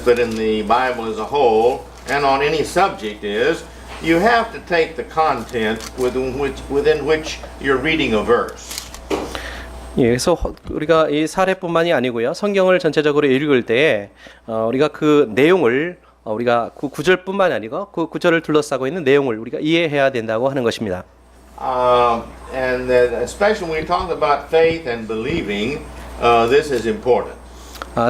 but in the Bible as a whole and on any subject is you have to take the content within which you're reading a verse. 예, 그래서 우리가 이 사례뿐만이 아니고요. 성경을 전체적으로 읽을 때에 우리가 그 내용을 우리가 그 구절뿐만이 아니고 그 구절을 둘러싸고 있는 내용을 우리가 이해해야 된다고 하는 것입니다. And especially when we talk about faith and believing, this is important.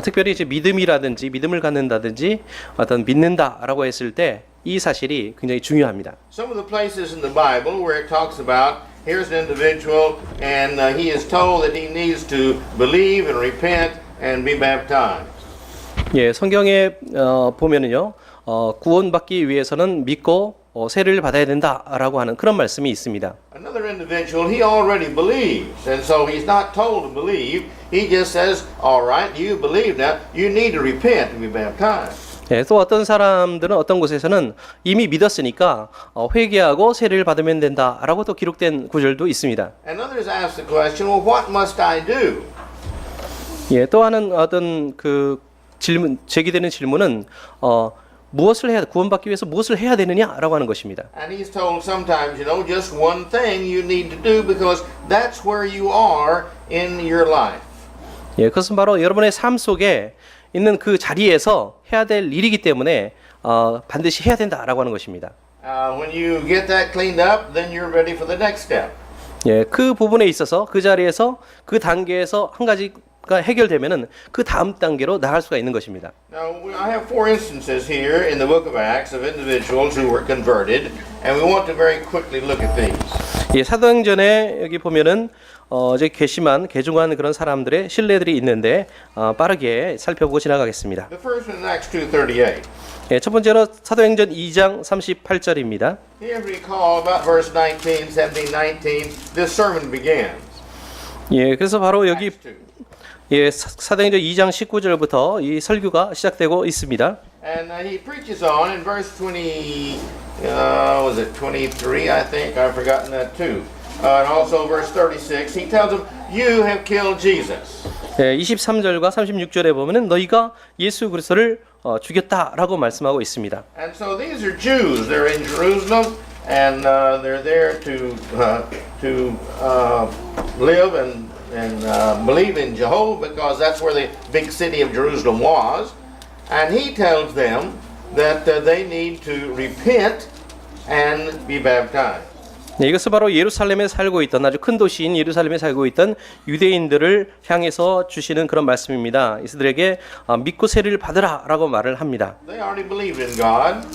특별히 이제 믿음이라든지 믿음을 갖는다든지 어떤 믿는다라고 했을 때 이 사실이 굉장히 중요합니다. Some of the places in the Bible where it talks about here's an individual and he is told that he needs to believe and repent and be baptized. 예, 성경에 보면은요, 구원받기 위해서는 믿고 세례를 받아야 된다라고 하는 그런 말씀이 있습니다. Another individual, he already believes, and so he's not told to believe. He just says, "All right, you believe now. You need to repent and be baptized." 예, 또 어떤 사람들은 어떤 곳에서는 이미 믿었으니까 회개하고 세례를 받으면 된다라고 또 기록된 구절도 있습니다. And others ask the question, "Well, what must I do?" 예, 또 하는 어떤 그 질문 제기되는 질문은 무엇을 해야 구원받기 위해서 무엇을 해야 되느냐라고 하는 것입니다. And he's told sometimes, just one thing you need to do because that's where you are in your life. 예, 그것은 바로 여러분의 삶 속에 있는 그 자리에서 해야 될 일이기 때문에 반드시 해야 된다라고 하는 것입니다. When you get that cleaned up, then you're ready for the next step. 예, 그 부분에 있어서 그 자리에서 그 단계에서 한 가지가 해결되면은 그 다음 단계로 나갈 수가 있는 것입니다. Now, I have 4 instances here in the book of Acts of individuals who were converted, and we want to very quickly look at these. 예, 사도행전에 여기 보면은 이제 개중한 그런 사람들의 신뢰들이 있는데 빠르게 살펴보고 지나가겠습니다. The first one is Acts 2:38. 예, 첫 번째로 사도행전 2장 38절입니다. Here we recall about verse 19, 17, 19, this sermon begins. 예, 그래서 바로 여기 Acts 2. 예, 사도행전 2장 19절부터 이 설교가 시작되고 있습니다. And he preaches on in verse 20, was it 23, I think? I've forgotten that too. And also verse 36, he tells them, you have killed Jesus. 예, 23절과 36절에 보면은 너희가 예수 그리스도를 죽였다라고 말씀하고 있습니다. And so these are Jews. They're in Jerusalem, and they're there to live and believe in Jehovah because that's where the big city of Jerusalem was. And he tells them that they need to repent and be baptized. 네, 이것은 바로 예루살렘에 살고 있던 아주 큰 도시인 예루살렘에 살고 있던 유대인들을 향해서 주시는 그런 말씀입니다. 이들에게 믿고 세례를 받으라라고 말을 합니다. They already believed in God.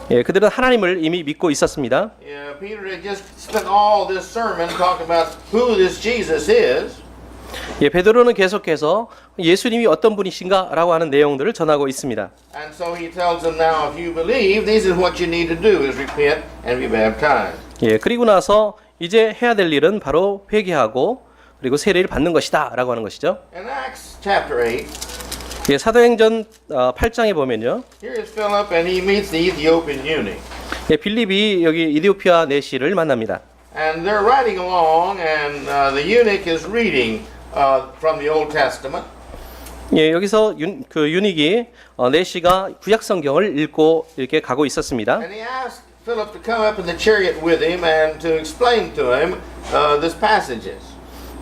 예, 그들은 하나님을 이미 믿고 있었습니다. Yeah, Peter had just spent all this sermon talking about who this Jesus is. 예, 베드로는 계속해서 예수님이 어떤 분이신가라고 하는 내용들을 전하고 있습니다. And so he tells them now, if you believe, this is what you need to do: is repent and be baptized. 예, 그리고 나서 이제 해야 될 일은 바로 회개하고 그리고 세례를 받는 것이다라고 하는 것이죠. In Acts chapter 8, 예, 사도행전 8장에 보면요. here is Philip, and he meets the Ethiopian eunuch. 예, 빌립이 여기 이디오피아 내시를 만납니다. And they're riding along, and the eunuch is reading from the Old Testament. 예, 여기서 그 유닉이 내시가 구약 성경을 읽고 이렇게 가고 있었습니다. And he asked Philip to come up in the chariot with him and to explain to him these passages.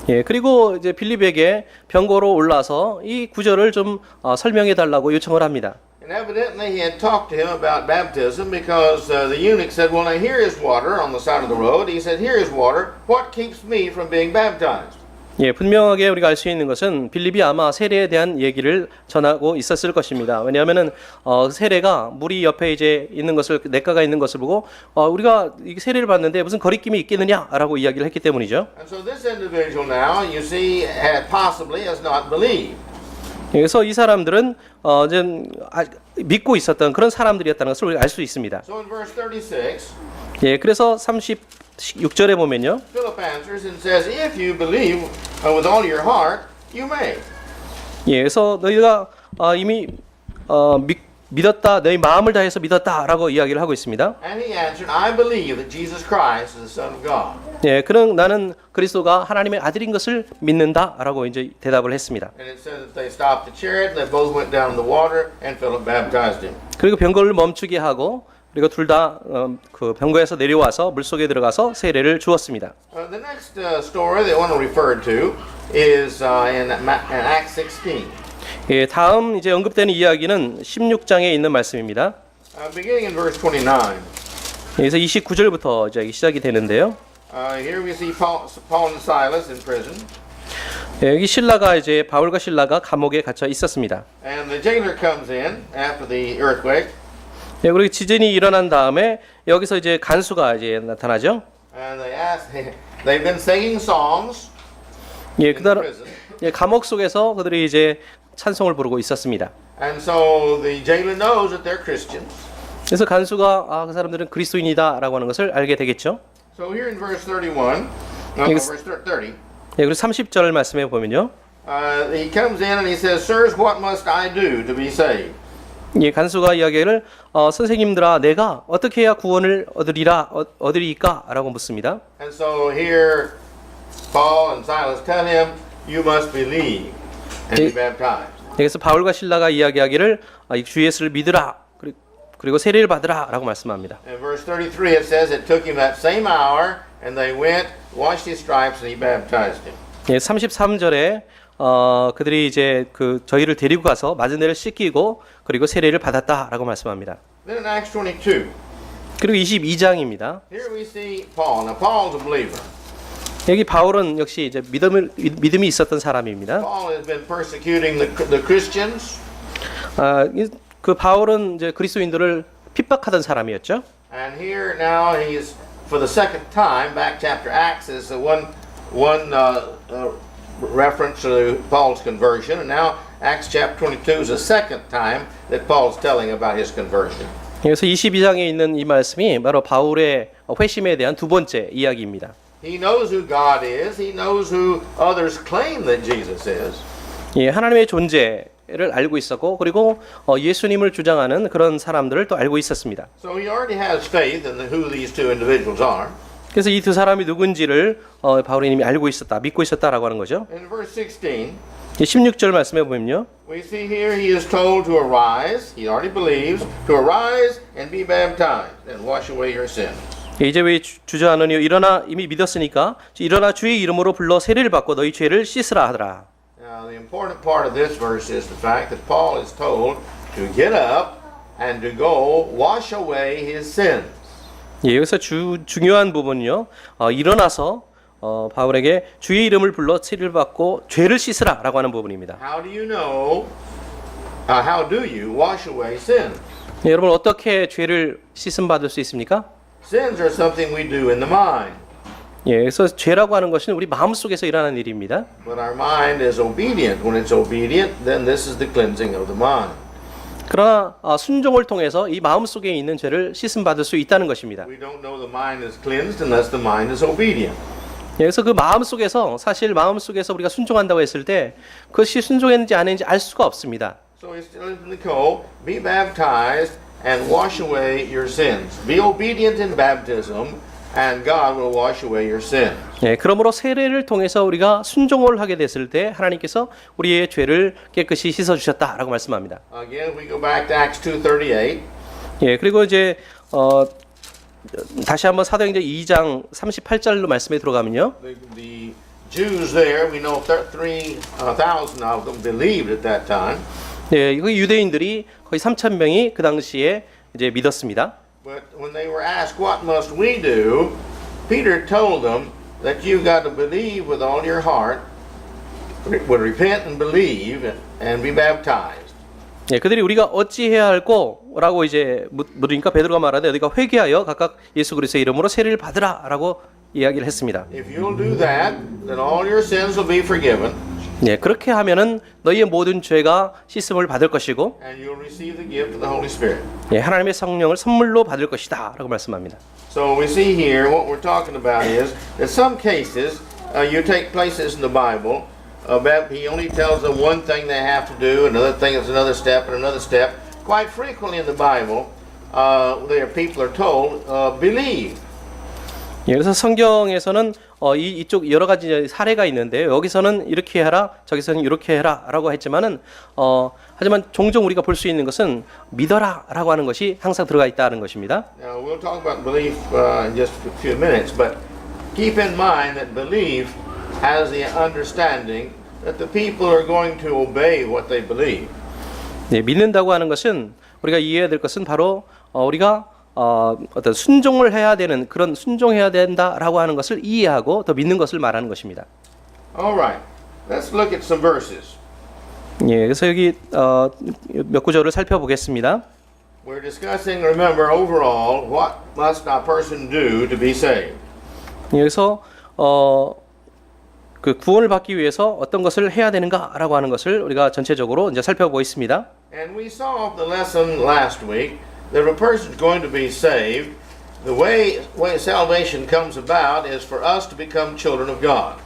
예, 그리고 이제 빌립에게 병거로 올라서 이 구절을 좀 설명해 달라고 요청을 합니다. And evidently he had talked to him about baptism because the eunuch said, well, now here is water on the side of the road. He said, here is water. What keeps me from being baptized? 예, 분명하게 우리가 알 수 있는 것은 빌립이 아마 세례에 대한 얘기를 전하고 있었을 것입니다. 왜냐하면은 세례가 물이 옆에 이제 있는 것을 냇가가 있는 것을 보고 우리가 이 세례를 받는데 무슨 거리낌이 있겠느냐라고 이야기를 했기 때문이죠. And so this individual now, you see, possibly has not believed. 그래서 이 사람들은 좀 믿고 있었던 그런 사람들이었다는 것을 우리가 알 수 있습니다. So in verse 36, 예, 그래서 36절에 보면요. Philip answers and says, if you believe with all your heart, you may. 예, 그래서 너희가 이미 믿었다, 내 마음을 다해서 믿었다라고 이야기를 하고 있습니다. And he answered, I believe that Jesus Christ is the Son of God. 예, 그는 나는 그리스도가 하나님의 아들인 것을 믿는다라고 이제 대답을 했습니다. And it says that they stopped the chariot and they both went down in the water and Philip baptized him. 그리고 병거를 멈추게 하고 그리고 둘 다 그 병거에서 내려와서 물 속에 들어가서 세례를 주었습니다. The next story that I want to refer to is in Acts 16. 예, 다음 이제 언급되는 이야기는 16장에 있는 말씀입니다. Beginning in verse 29. 여기서 29절부터 이제 시작이 되는데요. Here we see Paul and Silas in prison. 예, 여기 신라가 이제 바울과 신라가 감옥에 gat혀 있었습니다. And the jailer comes in after the earthquake. 예, 그리고 지진이 일어난 다음에 여기서 이제 간수가 이제 나타나죠. And they've been singing songs 예, in 그다음 prison. 예, 감옥 속에서 그들이 이제 찬송을 부르고 있었습니다. And so the jailer knows that they're Christians. 그래서 간수가 그 사람들은 그리스도인이다라고 하는 것을 알게 되겠죠. So here in verse 31, Yes. verse 30, 예, 그리고 30절 말씀에 보면요. he comes in and he says, Sirs, what must I do to be saved? 예, 간수가 이야기를 선생님들아 내가 어떻게 해야 구원을 얻으리까라고 묻습니다. And so here Paul and Silas tell him, you must believe and be baptized. 여기서 바울과 신라가 이야기하기를 주 예수를 믿으라 그리고 세례를 받으라라고 말씀합니다. In verse 33 it says it took him that same hour and they went, washed his stripes and he baptized him. 예, 33절에 그들이 이제 그 저희를 데리고 가서 맞은 데를 씻기고 그리고 세례를 받았다라고 말씀합니다. Then in Acts 22, 그리고 22장입니다. here we see Paul. Now Paul's a believer. 여기 바울은 역시 이제 믿음이 있었던 사람입니다. Paul has been persecuting the Christians. 그 바울은 이제 그리스도인들을 핍박하던 사람이었죠. And here now he's for the second time back chapter Acts is one reference to Paul's conversion, and now Acts chapter 22 is the second time that Paul's telling about his conversion. 그래서 22장에 있는 이 말씀이 바로 바울의 회심에 대한 두 번째 이야기입니다. He knows who God is. He knows who others claim that Jesus is. 예, 하나님의 존재를 알고 있었고 그리고 예수님을 주장하는 그런 사람들을 또 알고 있었습니다. So he already has faith in who these two individuals are. 그래서 이 두 사람이 누군지를 바울이 이미 알고 있었다, 믿고 있었다라고 하는 거죠. In verse 16, 16절 말씀해 보면요. we see here he is told to arise. He already believes to arise and be baptized and wash away your sins. 이제 왜 주저하느니 일어나 이미 믿었으니까 일어나 주의 이름으로 불러 세례를 받고 너희 죄를 씻으라 하더라. Now the important part of this verse is the fact that Paul is told to get up and to go wash away his sins. 예, 여기서 중요한 부분은요. 일어나서 바울에게 주의 이름을 불러 세례를 받고 죄를 씻으라라고 하는 부분입니다. How do you know? How do you wash away sins? 예, 여러분 어떻게 죄를 씻음 받을 수 있습니까? Sins are something we do in the mind. 예, 그래서 죄라고 하는 것은 우리 마음 속에서 일어나는 일입니다. But our mind is obedient. When it's obedient, then this is the cleansing of the mind. 그러나 순종을 통해서 이 마음 속에 있는 죄를 씻음 받을 수 있다는 것입니다. We don't know the mind is cleansed unless the mind is obedient. 예, 그래서 그 마음 속에서 사실 마음 속에서 우리가 순종한다고 했을 때 그것이 순종했는지 안 했는지 알 수가 없습니다. So he's telling Nicole, be baptized and wash away your sins. Be obedient in baptism, and God will wash away your sins. 예, 그러므로 세례를 통해서 우리가 순종을 하게 됐을 때 하나님께서 우리의 죄를 깨끗이 씻어 주셨다라고 말씀합니다. Again, we go back to Acts 2:38. 예, 그리고 이제 다시 한번 사도행전 2장 38절로 말씀에 들어가면요. The Jews there, we know 3,000 of them believed at that time. 예, 그 유대인들이 거의 3,000명이 그 당시에 이제 믿었습니다. But when they were asked, what must we do? Peter told them that you've got to believe with all your heart, would repent and believe and be baptized. 예, 그들이 우리가 어찌 해야 할꼬라고 이제 물으니까 베드로가 말하되 너희가 회개하여 각각 예수 그리스도의 이름으로 세례를 받으라라고 이야기를 했습니다. If you'll do that, then all your sins will be forgiven. 예, 그렇게 하면은 너희의 모든 죄가 씻음을 받을 것이고, And you'll receive the gift of the Holy Spirit. 예, 하나님의 성령을 선물로 받을 것이다라고 말씀합니다. So we see here what we're talking about is that some cases you take places in the Bible. He only tells them one thing they have to do, another thing is another step, and another step. quite frequently in the Bible, people are told, believe. 예, 그래서 성경에서는 이쪽 여러 가지 사례가 있는데요. 여기서는 이렇게 해라, 저기서는 이렇게 해라라고 했지만은 하지만 종종 우리가 볼 수 있는 것은 믿어라라고 하는 것이 항상 들어가 있다는 것입니다. Now we'll talk about belief in just a few minutes, but keep in mind that belief has the understanding that the people are going to obey what they believe. 네, 믿는다고 하는 것은 우리가 이해해야 될 것은 바로 우리가 어떤 순종을 해야 되는 그런 순종해야 된다라고 하는 것을 이해하고 더 믿는 것을 말하는 것입니다. All right, let's look at some verses. 예, 그래서 여기 몇 구절을 살펴보겠습니다. We're discussing, remember, overall, what must a person do to be saved? 여기서 그 구원을 받기 위해서 어떤 것을 해야 되는가라고 하는 것을 우리가 전체적으로 이제 살펴보겠습니다. And we saw the lesson last week that if a person is going to be saved, the way salvation comes about is for us to become children of God.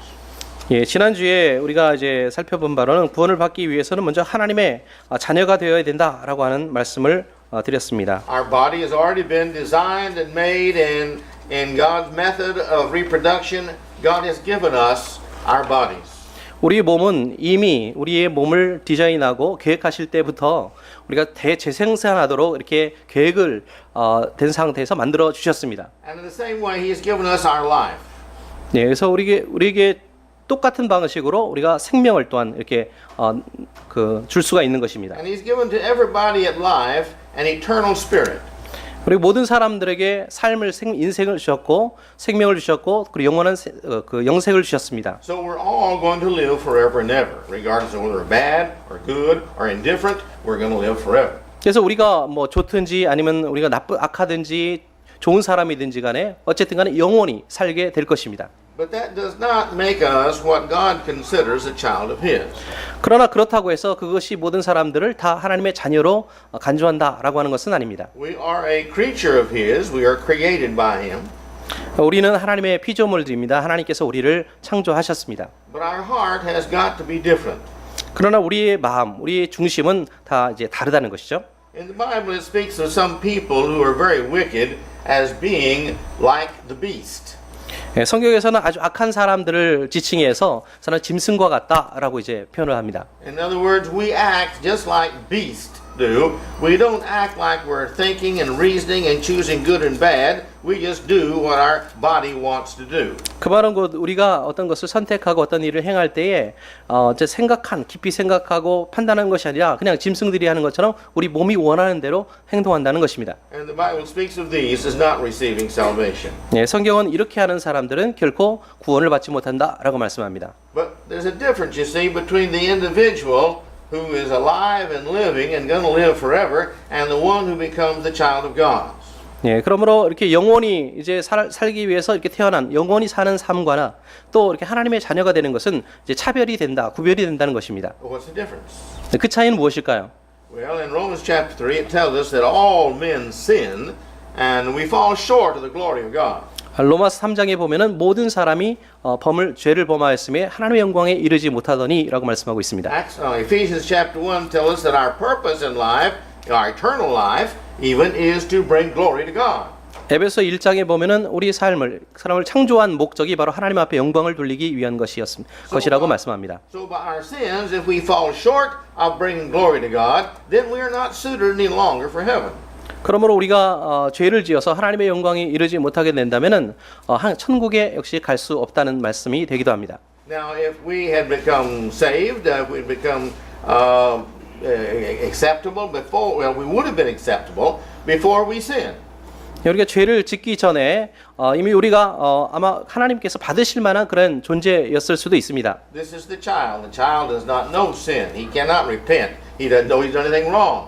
예, 지난주에 우리가 이제 살펴본 바로는 구원을 받기 위해서는 먼저 하나님의 자녀가 되어야 된다라고 하는 말씀을 드렸습니다. Our body has already been designed and made in God's method of reproduction. God has given us our bodies. 우리 몸은 이미 우리의 몸을 디자인하고 계획하실 때부터 우리가 대재생산하도록 이렇게 계획을 된 상태에서 만들어 주셨습니다. And in the same way, He has given us our life. 네, 그래서 우리에게 똑같은 방식으로 우리가 생명을 또한 이렇게 줄 수가 있는 것입니다. And He's given to everybody at life an eternal spirit. 그리고 모든 사람들에게 인생을 주셨고 생명을 주셨고 그리고 영원한 그 영생을 주셨습니다. So we're all going to live forever and ever, regardless of whether we're bad or good or indifferent. We're going to live forever. 그래서 우리가 뭐 좋든지 아니면 우리가 악하든지 좋은 사람이든지 간에 어쨌든 간에 영원히 살게 될 것입니다. But that does not make us what God considers a child of His. 그러나 그렇다고 해서 그것이 모든 사람들을 다 하나님의 자녀로 간주한다라고 하는 것은 아닙니다. We are a creature of His. We are created by Him. 우리는 하나님의 피조물들입니다. 하나님께서 우리를 창조하셨습니다. But our heart has got to be different. 그러나 우리의 마음, 우리의 중심은 다 이제 다르다는 것이죠. In the Bible, it speaks of some people who are very wicked as being like the beast. 예, 성경에서는 아주 악한 사람들을 지칭해서 저는 짐승과 같다라고 이제 표현을 합니다. In other words, we act just like beasts do. We don't act like we're thinking and reasoning and choosing good and bad. We just do what our body wants to do. 그 말은 곧 우리가 어떤 것을 선택하고 어떤 일을 행할 때에 깊이 생각하고 판단하는 것이 아니라 그냥 짐승들이 하는 것처럼 우리 몸이 원하는 대로 행동한다는 것입니다. And the Bible speaks of these as not receiving salvation. 예, 성경은 이렇게 하는 사람들은 결코 구원을 받지 못한다라고 말씀합니다. But there's a difference, you see, between the individual who is alive and living and going to live forever and the one who becomes the child of God. 예, 그러므로 이렇게 영원히 이제 살기 위해서 이렇게 태어난 영원히 사는 삶과나 또 이렇게 하나님의 자녀가 되는 것은 이제 차별이 된다, 구별이 된다는 것입니다. What's the difference? 그 차이는 무엇일까요? Well, in Romans chapter 3, it tells us that all men sin and we fall short of the glory of God. 로마서 3장에 보면은 모든 사람이 죄를 범하였음에 하나님의 영광에 이르지 못하더니라고 말씀하고 있습니다. Ephesians chapter 1 tells us that our purpose in life, our eternal life, even is to bring glory to God. 에베소 1장에 보면은 우리 사람을 창조한 목적이 바로 하나님 앞에 영광을 돌리기 위한 것이라고 말씀합니다. So by our sins, if we fall short of bringing glory to God, then we are not suited any longer for heaven. 그러므로 우리가 죄를 지어서 하나님의 영광에 이르지 못하게 된다면은 천국에 역시 갈 수 없다는 말씀이 되기도 합니다. Now, if we had become saved, if we had become acceptable before, well, we would have been acceptable before we sinned. 우리가 죄를 짓기 전에 이미 우리가 아마 하나님께서 받으실 만한 그런 존재였을 수도 있습니다. This is the child. The child does not know sin. He cannot repent. He doesn't know he's done anything wrong.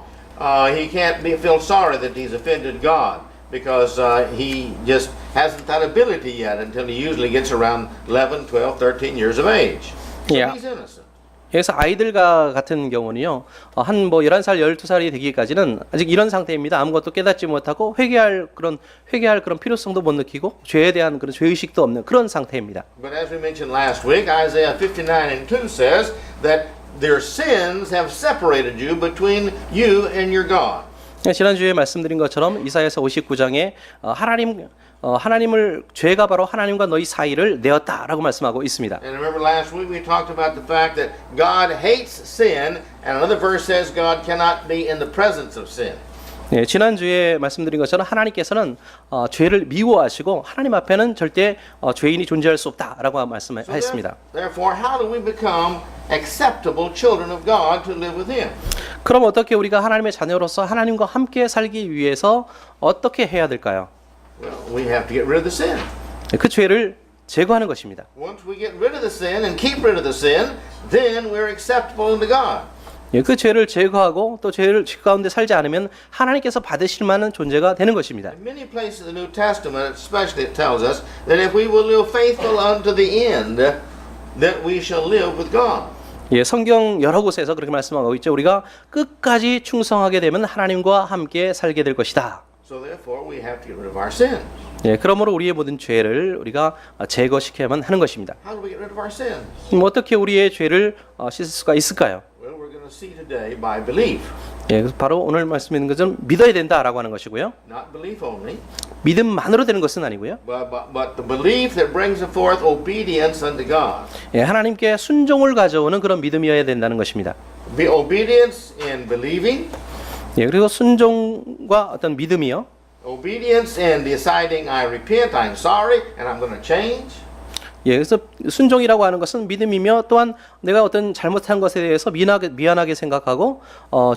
He can't feel sorry that he's offended God because he just hasn't that ability yet until he usually gets around 11, 12, 13 years of age. So Yeah. he's innocent. 그래서 아이들과 같은 경우는요, 한 11살, 12살이 되기까지는 아직 이런 상태입니다. 아무것도 깨닫지 못하고 회개할 그런 필요성도 못 느끼고 죄에 대한 그런 죄의식도 없는 그런 상태입니다. But as we mentioned last week, Isaiah 59 and 2 says that their sins have separated you between you and your God. 지난주에 말씀드린 것처럼 이사야서 59장에 하나님을 죄가 바로 하나님과 너희 사이를 내었다라고 말씀하고 있습니다. And remember last week we talked about the fact that God hates sin, and another verse says God cannot be in the presence of sin. 네, 지난주에 말씀드린 것처럼 하나님께서는 죄를 미워하시고 하나님 앞에는 절대 죄인이 존재할 수 없다라고 말씀하셨습니다. Therefore, how do we become acceptable children of God to live with Him? 그럼 어떻게 우리가 하나님의 자녀로서 하나님과 함께 살기 위해서 어떻게 해야 될까요? Well, we have to get rid of the sin. 그 죄를 제거하는 것입니다. Once we get rid of the sin and keep rid of the sin, then we're acceptable unto God. 그 죄를 제거하고 또 죄를 가운데 살지 않으면 하나님께서 받으실 만한 존재가 되는 것입니다. In many places in the New Testament, especially, it tells us that if we will live faithful unto the end, that we shall live with God. 성경 여러 곳에서 그렇게 말씀하고 있죠. 우리가 끝까지 충성하게 되면 하나님과 함께 살게 될 것이다. So therefore, we have to get rid of our sins. 그러므로 우리의 모든 죄를 우리가 제거시켜야만 하는 것입니다. How do we get rid of our sins? 어떻게 우리의 죄를 씻을 수가 있을까요? Well, we're going to see today by belief. 그래서 바로 오늘 말씀드린 것은 믿어야 된다라고 하는 것이고요. Not belief only, 믿음만으로 되는 것은 아니고요. but the belief that brings forth obedience unto God. 하나님께 순종을 가져오는 그런 믿음이어야 된다는 것입니다. Be obedience in believing, 그리고 순종과 어떤 믿음이요. obedience in deciding I repent, I'm sorry, and I'm going to change. 그래서 순종이라고 하는 것은 믿음이며 또한 내가 어떤 잘못한 것에 대해서 미안하게 생각하고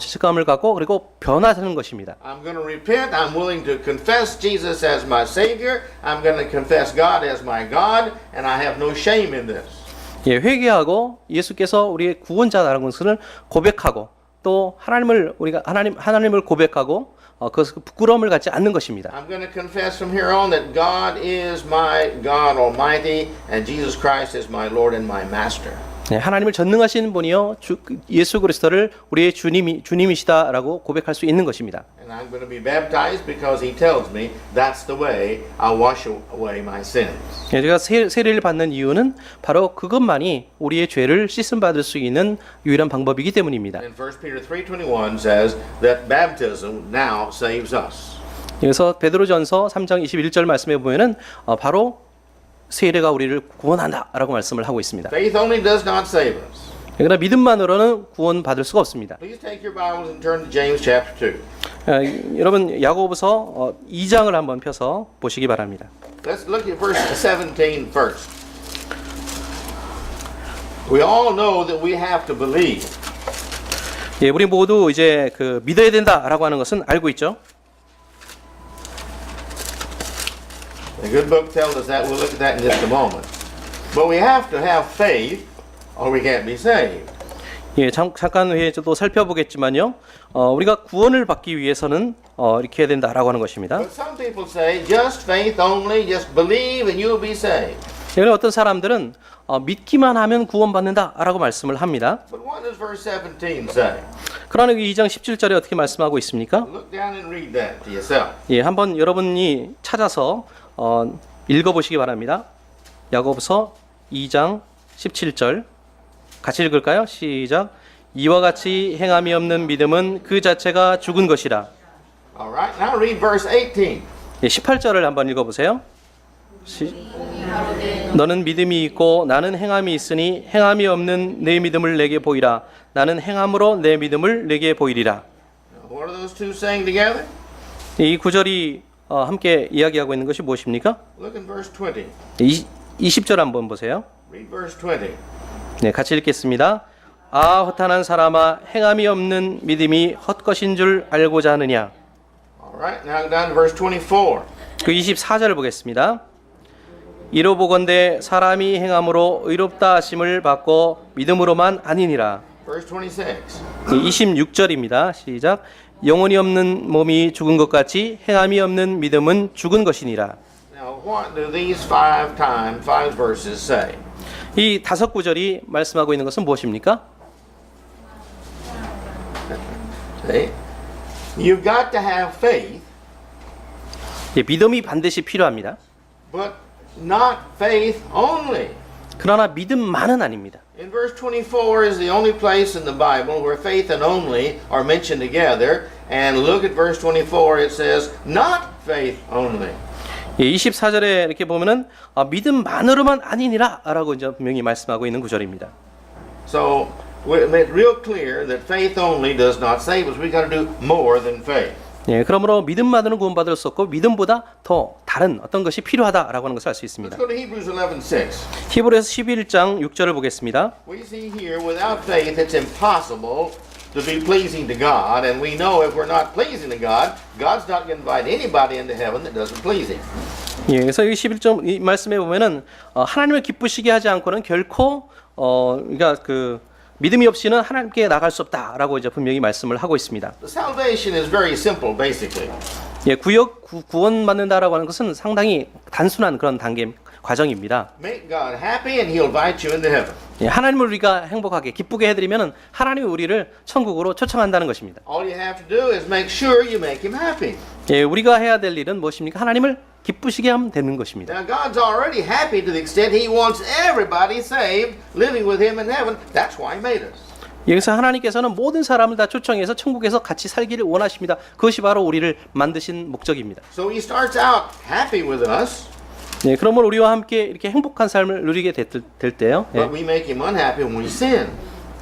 죄책감을 갖고 그리고 변화하는 것입니다. I'm going to repent. I'm willing to confess Jesus as my Savior. I'm going to confess God as my God, and I have no shame in this. 회개하고 예수께서 우리의 구원자라는 것을 고백하고 또 하나님을 고백하고 그 부끄러움을 갖지 않는 것입니다. I'm going to confess from here on that God is my God Almighty, and Jesus Christ is my Lord and my Master. 하나님을 전능하신 분이요 예수 그리스도를 우리의 주님이시다라고 고백할 수 있는 것입니다. And I'm going to be baptized because He tells me that's the way I'll wash away my sins. 제가 세례를 받는 이유는 바로 그것만이 우리의 죄를 씻음 받을 수 있는 유일한 방법이기 때문입니다. And 1 Peter 3:21 says that baptism now saves us. 그래서 베드로전서 3장 21절 말씀에 보면은 바로 세례가 우리를 구원한다라고 말씀을 하고 있습니다. Faith only does not save us. 그러나 믿음만으로는 구원받을 수가 없습니다. Please take your Bibles and turn to James chapter 2. 여러분 야고보서 2장을 한번 펴서 보시기 바랍니다. Let's look at verse 17 first. We all know that we have to believe. 우리 모두 이제 그 믿어야 된다라고 하는 것은 알고 있죠. The good book tells us that. We'll look at that in just a moment. But we have to have faith or we can't be saved. 잠깐 후에 또 살펴보겠지만요. 우리가 구원을 받기 위해서는 이렇게 해야 된다라고 하는 것입니다. But some people say just faith only, just believe and you'll be saved. 어떤 사람들은 믿기만 하면 구원받는다라고 말씀을 합니다. But what does verse 17 say? 그러나 2장 17절에 어떻게 말씀하고 있습니까? Look down and read that to yourself. 한번 여러분이 찾아서 읽어보시기 바랍니다. 야고보서 2장 17절 같이 읽을까요? 시작. 이와 같이 행함이 없는 믿음은 그 자체가 죽은 것이라. All right, now read verse 18. 18절을 한번 읽어보세요. 너는 믿음이 있고 나는 행함이 있으니 행함이 없는 내 믿음을 내게 보이라. 나는 행함으로 내 믿음을 내게 보이리라. What are those two saying together? 이 구절이 함께 이야기하고 있는 것이 무엇입니까? Look in verse 20. 20절 한번 보세요. Read verse 20. 같이 읽겠습니다. 아 허탄한 사람아 행함이 없는 믿음이 헛것인 줄 알고자 하느냐. All right, now down to verse 24. 그 24절을 보겠습니다. 이로 보건대 사람이 행함으로 의롭다 하심을 받고 믿음으로만 아니니라. Verse 26. 26절입니다. 시작. 영혼이 없는 몸이 죽은 것 같이 행함이 없는 믿음은 죽은 것이니라. Now, what do these five verses say? 이 5구절이 말씀하고 있는 것은 무엇입니까? See? You've got to have faith, 믿음이 반드시 필요합니다. but not faith only. 그러나 믿음만은 아닙니다. In verse 24 is the only place in the Bible where faith and only are mentioned together. And look at verse 24. It says, not faith only. 예, 24절에 이렇게 보면은 믿음만으로만 아니니라라고 이제 분명히 말씀하고 있는 구절입니다. So we made real clear that faith only does not save us. We got to do more than faith. 예, 그러므로 믿음만으로는 구원받을 수 없고 믿음보다 더 다른 어떤 것이 필요하다라고 하는 것을 알 수 있습니다. Let's go to Hebrews 11:6. 히브리서 11장 6절을 보겠습니다. We see here, without faith, it's impossible to be pleasing to God, and we know if we're not pleasing to God, God's not going to invite anybody into heaven that doesn't please Him. 예, 그래서 이 11점 이 말씀에 보면은 하나님을 기쁘시게 하지 않고는 결코 그러니까 그 믿음이 없이는 하나님께 나갈 수 없다라고 이제 분명히 말씀을 하고 있습니다. The salvation is very simple, basically. 예, 구원받는다라고 하는 것은 상당히 단순한 그런 단계 과정입니다. Make God happy, and He'll invite you into heaven. 예, 하나님을 우리가 행복하게 기쁘게 해드리면은 하나님이 우리를 천국으로 초청한다는 것입니다. All you have to do is make sure you make Him happy. 예, 우리가 해야 될 일은 무엇입니까? 하나님을 기쁘시게 하면 되는 것입니다. Now, God's already happy to the extent He wants everybody saved, living with Him in heaven. That's why He made us. 여기서 하나님께서는 모든 사람을 다 초청해서 천국에서 같이 살기를 원하십니다. 그것이 바로 우리를 만드신 목적입니다. So He starts out happy with us, 예, 그러면 우리와 함께 이렇게 행복한 삶을 누리게 될 때요. 예, but we make Him unhappy when we sin.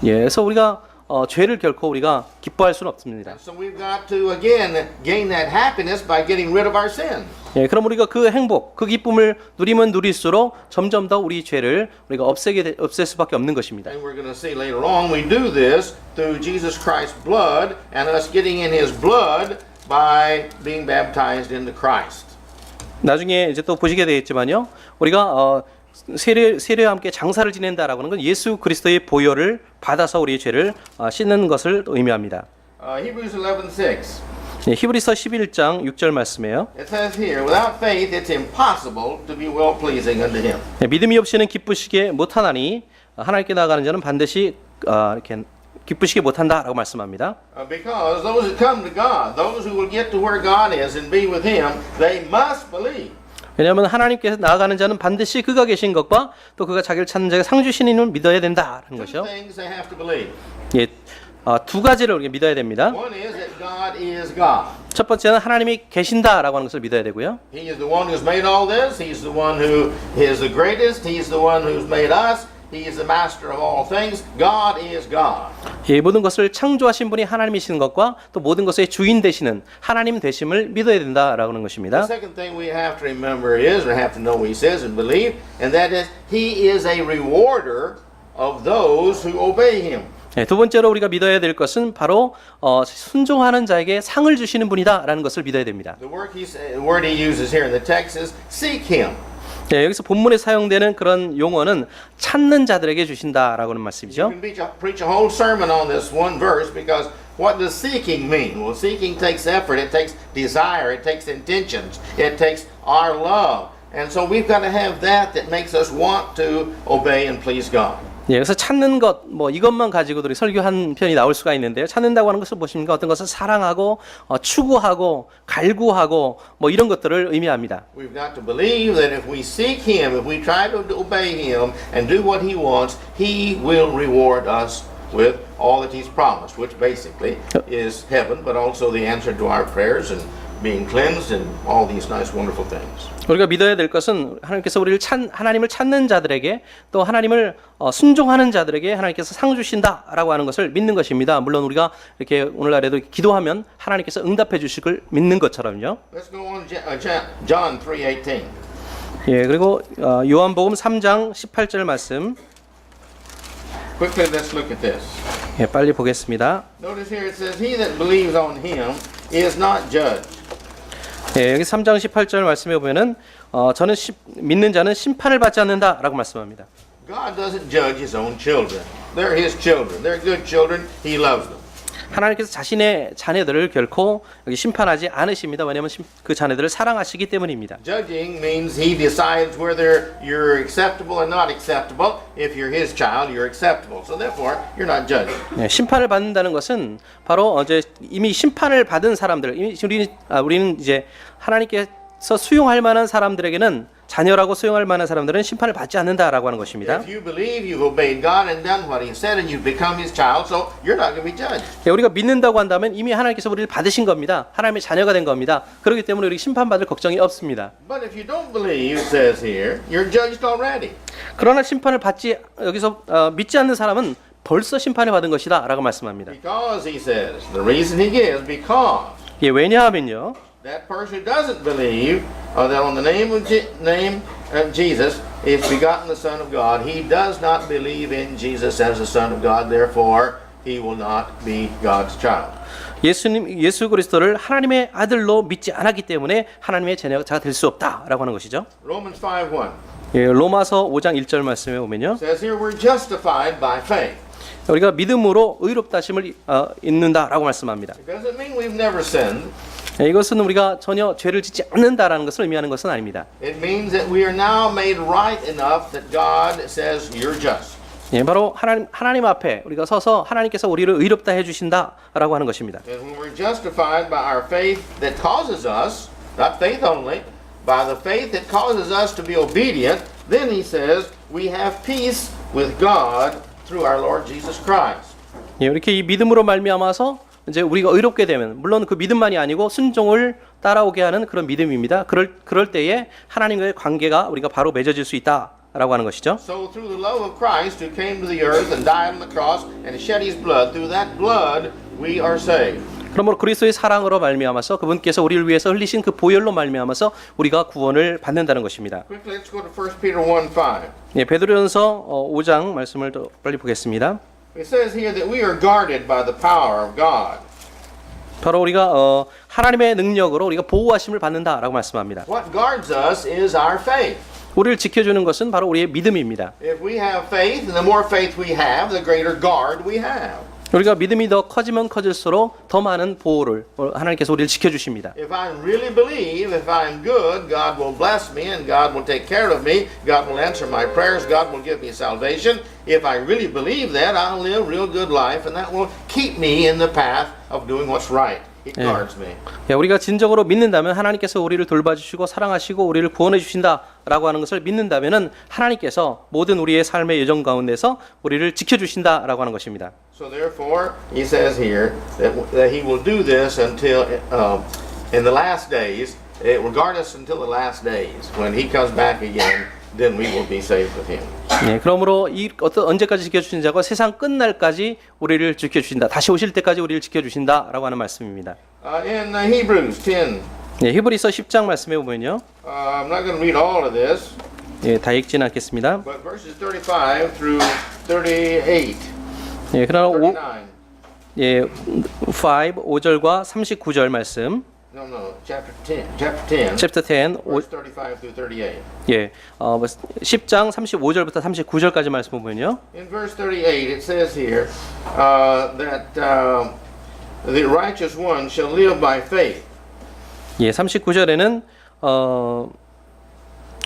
예, 그래서 우리가 죄를 결코 우리가 기뻐할 수는 없습니다. So we've got to again gain that happiness by getting rid of our sin. 예, 그럼 우리가 그 행복, 그 기쁨을 누리면 누릴수록 점점 더 우리 죄를 우리가 없앨 수밖에 없는 것입니다. And we're going to see later on we do this through Jesus Christ's blood and us getting in His blood by being baptized into Christ. 나중에 이제 또 보시게 되겠지만요, 우리가 세례와 함께 장사를 지낸다라고 하는 건 예수 그리스도의 보혈을 받아서 우리의 죄를 씻는 것을 의미합니다. Hebrews 11:6. 네, 히브리서 11장 6절 말씀이에요. It says here, without faith it's impossible to be well pleasing unto Him. 네, 믿음이 없이는 기쁘시게 못하나니 하나님께 나가는 자는 반드시 이렇게 기쁘시게 못한다라고 말씀합니다. Because those that come to God, those who will get to where God is and be with Him, they must believe. 왜냐하면 하나님께서 나아가는 자는 반드시 그가 계신 것과 또 그가 자기를 찾는 자가 상 주시는 믿어야 된다라는 Two 것이요. things they have to believe. 예, 두 가지를 우리가 믿어야 됩니다. One is that God is God. 첫 번째는 하나님이 계신다라고 하는 것을 믿어야 되고요. He is the one who's made all this. He's the one who is the greatest. He's the one who's made us. He is the master of all things. God is God. 예, 모든 것을 창조하신 분이 하나님이시는 것과 또 모든 것의 주인 되시는 하나님 되심을 믿어야 된다라고 하는 The 것입니다. second thing we have to remember is, or have to know what He says and believe, and that is He is a rewarder of those who obey Him. 예, 두 번째로 우리가 믿어야 될 것은 바로 순종하는 자에게 상을 주시는 분이다라는 것을 믿어야 됩니다. The word he uses here in the text is seek Him. 예, 여기서 본문에 사용되는 그런 용어는 찾는 자들에게 주신다라고 하는 You 말씀이죠. can preach a whole sermon on this one verse because what does seeking mean? Well, seeking takes effort, it takes desire, it takes intentions, it takes our love. And so we've got to have that makes us want to obey and please God. 예, 그래서 찾는 것, 뭐 이것만 가지고도 설교한 편이 나올 수가 있는데요. 찾는다고 하는 것은 무엇입니까? 어떤 것을 사랑하고, 추구하고, 갈구하고, 뭐 이런 것들을 의미합니다. We've got to believe that if we seek Him, if we try to obey Him and do what He wants, He will reward us with all that He's promised, which basically is heaven, but also the answer to our prayers and being cleansed and all these nice, wonderful things. 우리가 믿어야 될 것은 하나님께서 하나님을 찾는 자들에게 또 하나님을 순종하는 자들에게 하나님께서 상 주신다라고 하는 것을 믿는 것입니다. 물론 우리가 이렇게 오늘날에도 기도하면 하나님께서 응답해 주실 걸 믿는 것처럼요. Let's go on John 3:18. 예, 그리고 요한복음 3장 18절 말씀. Quickly, let's look at this. 예, 빨리 보겠습니다. Notice here it says, He that believes on Him is not judged. 예, 여기 3장 18절 말씀에 보면은 저는 믿는 자는 심판을 받지 않는다라고 말씀합니다. God doesn't judge His own children. They're His children. They're good children. He loves them. 하나님께서 자신의 자녀들을 결코 여기 심판하지 않으십니다. 왜냐하면 그 자녀들을 사랑하시기 때문입니다. Judging means He decides whether you're acceptable or not acceptable. If you're His child, you're acceptable. So therefore, you're not judged. 네, 심판을 받는다는 것은 바로 이미 심판을 받은 사람들, 우리는 이제 하나님께서 수용할 만한 사람들에게는 자녀라고 수용할 만한 사람들은 심판을 받지 않는다라고 하는 것입니다. If you believe you've obeyed God and done what He said and you've become His child, so you're not going to be judged. 예, 우리가 믿는다고 한다면 이미 하나님께서 우리를 받으신 겁니다. 하나님의 자녀가 된 겁니다. 그렇기 때문에 우리 심판받을 걱정이 없습니다. But if you don't believe, it says here, you're judged already. 그러나 심판을 받지 여기서 믿지 않는 사람은 벌써 심판을 받은 것이다 라고 말씀합니다. Because He says, the reason He gives, because 예, 왜냐하면요. that person who doesn't believe that on the name of Jesus is begotten the Son of God, he does not believe in Jesus as the Son of God, therefore he will not be God's child. 예수 그리스도를 하나님의 아들로 믿지 않았기 때문에 하나님의 자녀가 될 수 없다라고 하는 것이죠. Romans 5:1 예, 로마서 5장 1절 말씀에 보면요. says here we're justified by faith. 우리가 믿음으로 의롭다심을 얻는다라고 말씀합니다. It doesn't mean we've never sinned. 예, 이것은 우리가 전혀 죄를 짓지 않는다라는 것을 의미하는 것은 아닙니다. It means that we are now made right enough that God says you're just. 예, 바로 하나님 앞에 우리가 서서 하나님께서 우리를 의롭다 해주신다라고 하는 것입니다. And when we're justified by our faith that causes us, not faith only, by the faith that causes us to be obedient, then He says we have peace with God through our Lord Jesus Christ. 예, 이렇게 이 믿음으로 말미암아서 이제 우리가 의롭게 되면 물론 그 믿음만이 아니고 순종을 따라오게 하는 그런 믿음입니다. 그럴 때에 하나님과의 관계가 우리가 바로 맺어질 수 있다라고 하는 것이죠. So through the love of Christ who came to the earth and died on the cross and shed His blood, through that blood we are saved. 그러므로 그리스도의 사랑으로 말미암아서 그분께서 우리를 위해서 흘리신 그 보혈로 말미암아서 우리가 구원을 받는다는 것입니다. Quickly, let's go to 1 Peter 1:5. 예, 베드로전서 5장 말씀을 더 빨리 보겠습니다. It says here that we are guarded by the power of God. 바로 우리가 하나님의 능력으로 우리가 보호하심을 받는다라고 말씀합니다. What guards us is our faith. 우리를 지켜주는 것은 바로 우리의 믿음입니다. If we have faith, and the more faith we have, the greater guard we have. 우리가 믿음이 더 커지면 커질수록 더 많은 보호를 하나님께서 우리를 지켜주십니다. If I really believe, if I'm good, God will bless me and God will take care of me. God will answer my prayers. God will give me salvation. If I really believe that, I'll live a real good life and that will keep me in the path of doing what's right. It guards me. 우리가 진정으로 믿는다면 하나님께서 우리를 돌봐주시고 사랑하시고 우리를 구원해 주신다라고 하는 것을 믿는다면은 하나님께서 모든 우리의 삶의 여정 가운데서 우리를 지켜주신다라고 하는 것입니다. So therefore, he says here that he will do this until in the last days. It will guard us until the last days. When he comes back again, then we will be saved with him. 네, 그러므로 언제까지 지켜주신다고 세상 끝날까지 우리를 지켜주신다. 다시 오실 때까지 우리를 지켜주신다라고 하는 말씀입니다. In Hebrews 10. 네, 히브리서 10장 말씀해 보면요. I'm not going to read all of this. 예, 다 읽지는 않겠습니다. But verses 35 through 38. 예, 그러나 39. 5절과 39절 말씀. No, chapter 10. Chapter 10. Verse 35 through 38. 예, 10장 35절부터 39절까지 말씀 보면요. In verse 38 it says here that the righteous one shall live by faith. 예, 39절에는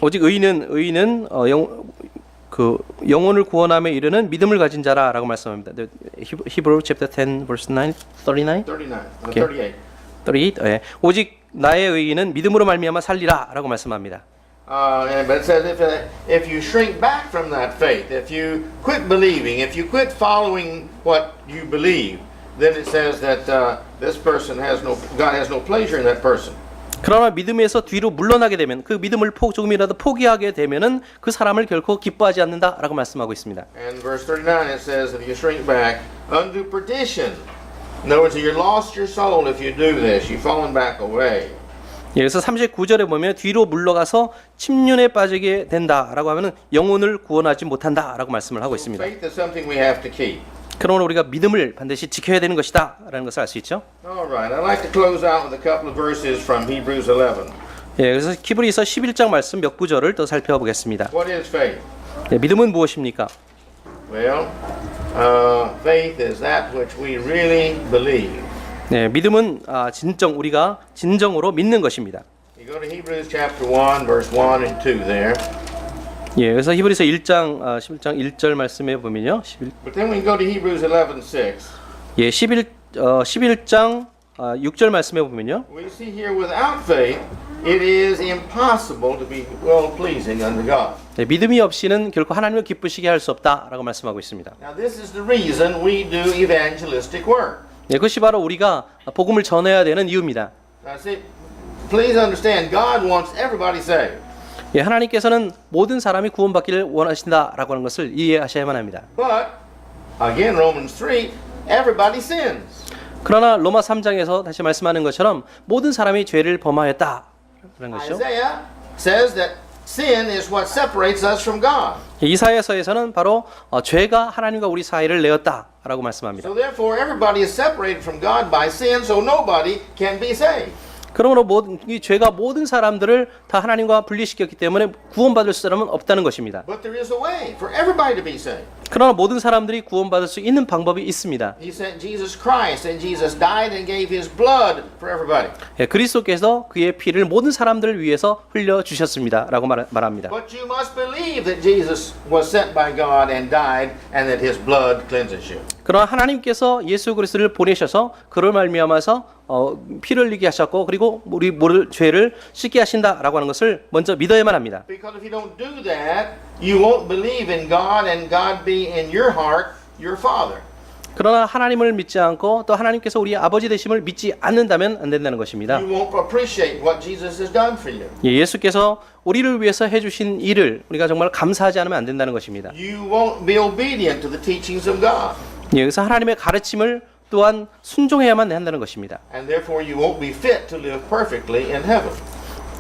오직 의인은 영혼을 구원함에 이르는 믿음을 가진 자라라고 말씀합니다. Hebrew chapter 10 verse 9, 39? 38. 38. 예. 오직 나의 의인은 믿음으로 말미암아 살리라라고 말씀합니다. But it says if you shrink back from that faith, if you quit believing, if you quit following what you believe, then it says that this person God has no pleasure in that person. 그러나 믿음에서 뒤로 물러나게 되면 그 믿음을 조금이라도 포기하게 되면은 그 사람을 결코 기뻐하지 않는다라고 말씀하고 있습니다. And verse 39 it says if you shrink back unto perdition. In other words, you lost your soul if you do this. You've fallen back away. 예, 그래서 39절에 보면 뒤로 물러가서 침륜에 빠지게 된다라고 하면은 영혼을 구원하지 못한다라고 말씀을 하고 있습니다. Faith is something we have to keep. 그러므로 우리가 믿음을 반드시 지켜야 되는 것이다라는 것을 알 수 있죠. All right. I'd like to close out with a couple of verses from Hebrews 11. 예, 그래서 히브리서 11장 말씀 몇 구절을 더 살펴보겠습니다. What is faith? 예, 믿음은 무엇입니까? Well, faith is that which we really believe. 네, 믿음은 우리가 진정으로 믿는 것입니다. You go to Hebrews chapter 1, verse 1 and 2 there. 예, 그래서 히브리서 11장 1절 말씀해 보면요. But then we go to Hebrews 11:6. 예, 11장 6절 말씀해 보면요. We see here without faith, it is impossible to be well pleasing unto God. 네, 믿음이 없이는 결코 하나님을 기쁘시게 할 수 없다라고 말씀하고 있습니다. Now this is the reason we do evangelistic work. 네, 그것이 바로 우리가 복음을 전해야 되는 이유입니다. Now see, please understand, God wants everybody saved. 예, 하나님께서는 모든 사람이 구원받기를 원하신다라고 하는 것을 이해하셔야만 합니다. But again, Romans 3, everybody sins. 그러나 로마 3장에서 다시 말씀하는 것처럼 모든 사람이 죄를 범하였다. 그런 것이죠. Isaiah says that sin is what separates us from God. 이사야서에서는 바로 죄가 하나님과 우리 사이를 내었다라고 말씀합니다. So therefore, everybody is separated from God by sin, so nobody can be saved. 그러므로 이 죄가 모든 사람들을 다 하나님과 분리시켰기 때문에 구원받을 사람은 없다는 것입니다. But there is a way for everybody to be saved. 그러나 모든 사람들이 구원받을 수 있는 방법이 있습니다. He sent Jesus Christ, and Jesus died and gave His blood for everybody. 예, 그리스도께서 그의 피를 모든 사람들을 위해서 흘려 주셨습니다라고 말합니다. But you must believe that Jesus was sent by God and died, and that His blood cleanses you. 그러나 하나님께서 예수 그리스도를 보내셔서 그를 말미암아서 피를 흘리게 하셨고 그리고 우리 모를 죄를 씻게 하신다라고 하는 것을 먼저 믿어야만 합니다. Because if you don't do that, you won't believe in God, and God be in your heart your Father. 그러나 하나님을 믿지 않고 또 하나님께서 우리 아버지 되심을 믿지 않는다면 안 된다는 것입니다. You won't appreciate what Jesus has done for you. 예, 예수께서 우리를 위해서 해주신 일을 우리가 정말 감사하지 않으면 안 된다는 것입니다. You won't be obedient to the teachings of God. 예, 그래서 하나님의 가르침을 또한 순종해야만 한다는 것입니다. And therefore you won't be fit to live perfectly in heaven.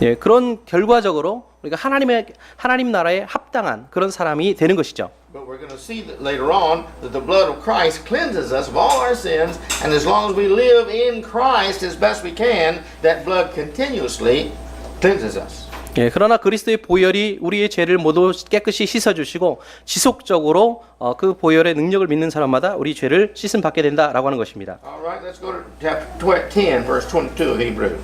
예, 그런 결과적으로 우리가 하나님 나라에 합당한 그런 사람이 되는 것이죠. But we're going to see that later on that the blood of Christ cleanses us of all our sins, and as long as we live in Christ as best we can, that blood continuously cleanses us. 예, 그러나 그리스도의 보혈이 우리의 죄를 모두 깨끗이 씻어주시고 지속적으로 그 보혈의 능력을 믿는 사람마다 우리 죄를 씻음 받게 된다라고 하는 것입니다. All right, let's go to chapter 10, verse 22 of Hebrews.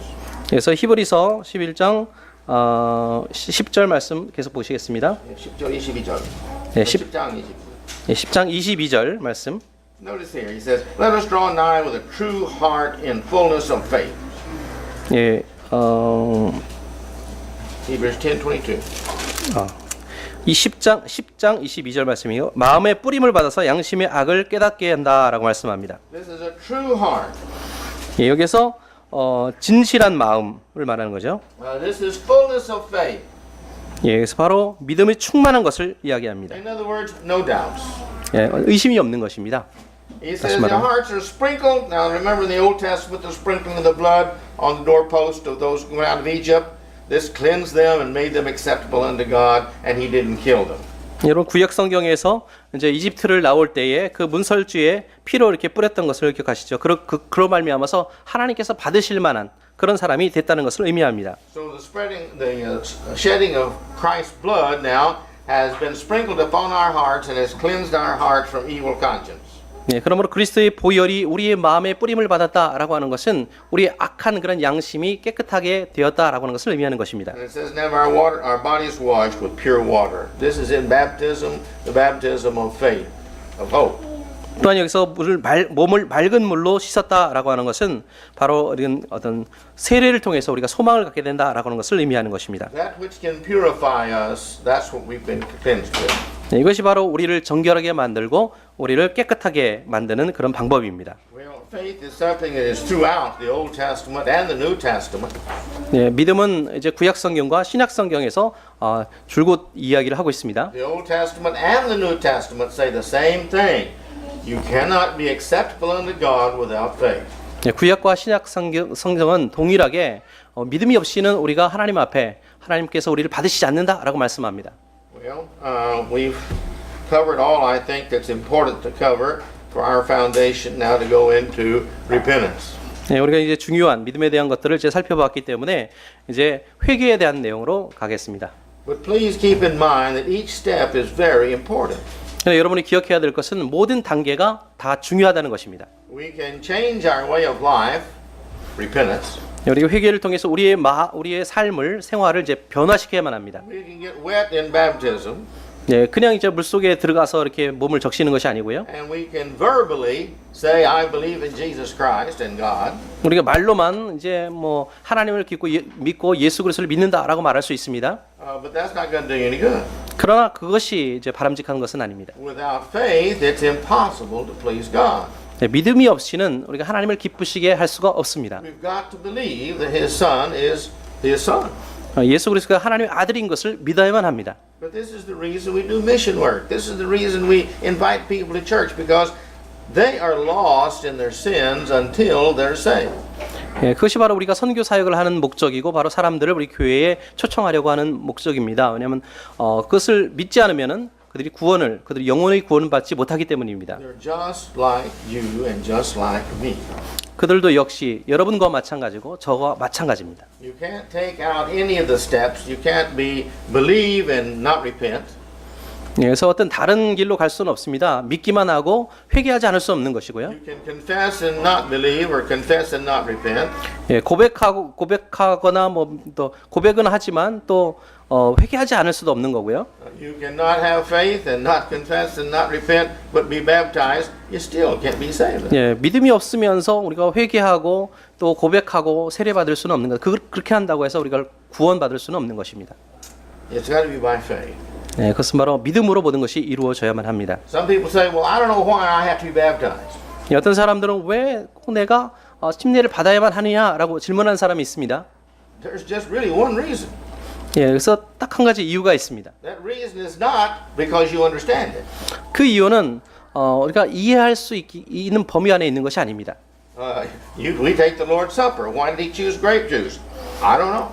그래서 히브리서 11장 10절 말씀 계속 보시겠습니다. 10절 22절. 네, 10장 22절. 10장 22절 말씀. Notice here, he says, "Let us draw nigh with a true heart in fullness of faith." 예, Hebrews 10:22. 이 10장 22절 말씀이요. 마음의 뿌림을 받아서 양심의 악을 깨닫게 한다라고 말씀합니다. This is a true heart. 예, 여기서 진실한 마음을 말하는 거죠. This is fullness of faith. 예, 그래서 바로 믿음이 충만한 것을 이야기합니다. In other words, no doubts. 예, 의심이 없는 것입니다. He says their hearts are sprinkled. Now remember in the Old Testament the sprinkling of the blood on the doorpost of those who went out of Egypt. This cleansed them and made them acceptable unto God, and He didn't kill them. 여러분 구약 성경에서 이제 이집트를 나올 때에 그 문설주에 피로 이렇게 뿌렸던 것을 기억하시죠. 그로 말미암아서 하나님께서 받으실 만한 그런 사람이 됐다는 것을 의미합니다. So the shedding of Christ's blood now has been sprinkled upon our hearts and has cleansed our hearts from evil conscience. 네, 그러므로 그리스도의 보혈이 우리의 마음에 뿌림을 받았다라고 하는 것은 우리의 악한 그런 양심이 깨끗하게 되었다라고 하는 것을 의미하는 것입니다. And it says, "Now our body is washed with pure water." This is in baptism, the baptism of faith, of hope. 또한 여기서 몸을 맑은 물로 씻었다라고 하는 것은 바로 이런 어떤 세례를 통해서 우리가 소망을 갖게 된다라고 하는 것을 의미하는 것입니다. That which can purify us, that's what we've been cleansed with. 네, 이것이 바로 우리를 정결하게 만들고 우리를 깨끗하게 만드는 그런 방법입니다. Well, faith is something that is throughout the Old Testament and the New Testament. 네, 믿음은 이제 구약 성경과 신약 성경에서 줄곧 이야기를 하고 있습니다. The Old Testament and the New Testament say the same thing. You cannot be acceptable unto God without faith. 네, 구약과 신약 성경은 동일하게 믿음이 없이는 우리가 하나님 앞에 하나님께서 우리를 받으시지 않는다라고 말씀합니다. Well, we've covered all I think that's important to cover for our foundation now to go into repentance. 네, 우리가 이제 중요한 믿음에 대한 것들을 이제 살펴봤기 때문에 이제 회개에 대한 내용으로 가겠습니다. But please keep in mind that each step is very important. 근데 여러분이 기억해야 될 것은 모든 단계가 다 중요하다는 것입니다. We can change our way of life, repentance. 우리가 회개를 통해서 우리의 삶을 생활을 이제 변화시켜야만 합니다. We can get wet in baptism. 예, 그냥 이제 물 속에 들어가서 이렇게 몸을 적시는 것이 아니고요. And we can verbally say, I believe in Jesus Christ and God. 우리가 말로만 이제 뭐 하나님을 믿고 예수 그리스도를 믿는다라고 말할 수 있습니다. But that's not going to do you any good. 그러나 그것이 이제 바람직한 것은 아닙니다. Without faith, it's impossible to please God. 네, 믿음이 없이는 우리가 하나님을 기쁘시게 할 수가 없습니다. We've got to believe that His Son is His Son. 예수 그리스도가 하나님의 아들인 것을 믿어야만 합니다. But this is the reason we do mission work. This is the reason we invite people to church, because they are lost in their sins until they're saved. 예, 그것이 바로 우리가 선교 사역을 하는 목적이고 바로 사람들을 우리 교회에 초청하려고 하는 목적입니다. 왜냐하면 그것을 믿지 않으면은 그들이 영혼의 구원을 받지 못하기 때문입니다. They're just like you and just like me. 그들도 역시 여러분과 마찬가지고 저와 마찬가지입니다. You can't take out any of the steps. You can't believe and not repent. 예, 그래서 어떤 다른 길로 갈 수는 없습니다. 믿기만 하고 회개하지 않을 수 없는 것이고요. You can confess and not believe, or confess and not repent. 예, 고백하거나 뭐 또 고백은 하지만 또 회개하지 않을 수도 없는 거고요. You cannot have faith and not confess and not repent, but be baptized. You still can't be saved. 예, 믿음이 없으면서 우리가 회개하고 또 고백하고 세례 받을 수는 없는 것. 그렇게 한다고 해서 우리가 구원 받을 수는 없는 것입니다. It's got to be by faith. 네, 그것은 바로 믿음으로 모든 것이 이루어져야만 합니다. Some people say, "Well, I don't know why I have to be baptized." 어떤 사람들은 왜 내가 침례를 받아야만 하느냐라고 질문하는 사람이 있습니다. There's just really one reason. 예, 그래서 딱 한 가지 이유가 있습니다. That reason is not because you understand it. 그 이유는 우리가 이해할 수 있는 범위 안에 있는 것이 아닙니다. We take the Lord's Supper. Why did He choose grape juice? I don't know.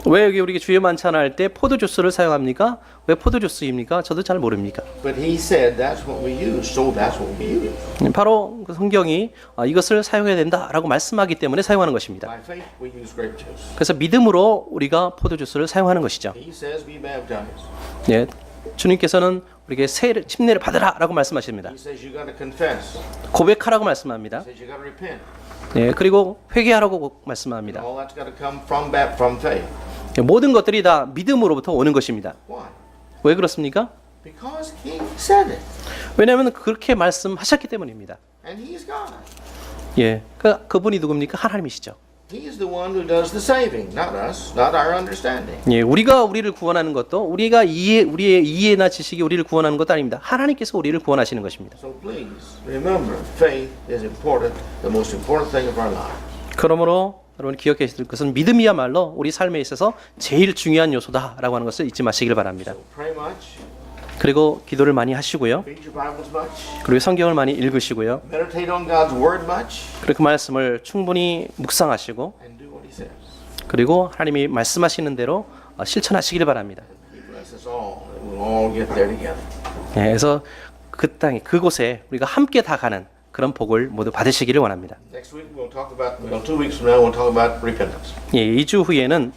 왜 여기 우리 주여 만찬할 때 포도 주스를 사용합니까? 왜 포도 주스입니까? 저도 잘 모릅니까? But He said that's what we use, so that's what we use. 바로 그 성경이 이것을 사용해야 된다라고 말씀하기 때문에 사용하는 것입니다. By faith, we use grape juice. 그래서 믿음으로 우리가 포도 주스를 사용하는 것이죠. He says, "Be baptized." 예, 주님께서는 우리에게 침례를 받으라라고 말씀하십니다. He says you got to confess. 고백하라고 말씀합니다. He says you got to repent. 예, 그리고 회개하라고 말씀합니다. All that's got to come from faith. 예, 모든 것들이 다 믿음으로부터 오는 것입니다. Why? 왜 그렇습니까? Because He said it, 왜냐하면 그렇게 말씀하셨기 때문입니다. and He's God. 예, 그분이 누굽니까? 하나님이시죠. He's the one who does the saving, not us, not our understanding. 예, 우리가 우리를 구원하는 것도 우리의 이해나 지식이 우리를 구원하는 것도 아닙니다. 하나님께서 우리를 구원하시는 것입니다. So please remember, faith is important, the most important thing of our life. 그러므로 여러분 기억해야 될 것은 믿음이야말로 우리 삶에 있어서 제일 중요한 요소다라고 하는 것을 잊지 마시길 바랍니다. So pray much, 그리고 기도를 많이 하시고요. read your Bibles much, 그리고 성경을 많이 읽으시고요. meditate on God's Word much, 그리고 그 말씀을 충분히 묵상하시고 and do what He says. 그리고 하나님이 말씀하시는 대로 실천하시길 바랍니다. He bless us all, that we'll all get there together. 예, 그래서 그 땅에 그곳에 우리가 함께 다 가는 그런 복을 모두 받으시기를 원합니다. Next week 2 weeks from now we'll talk about repentance. 예, 2주 후에는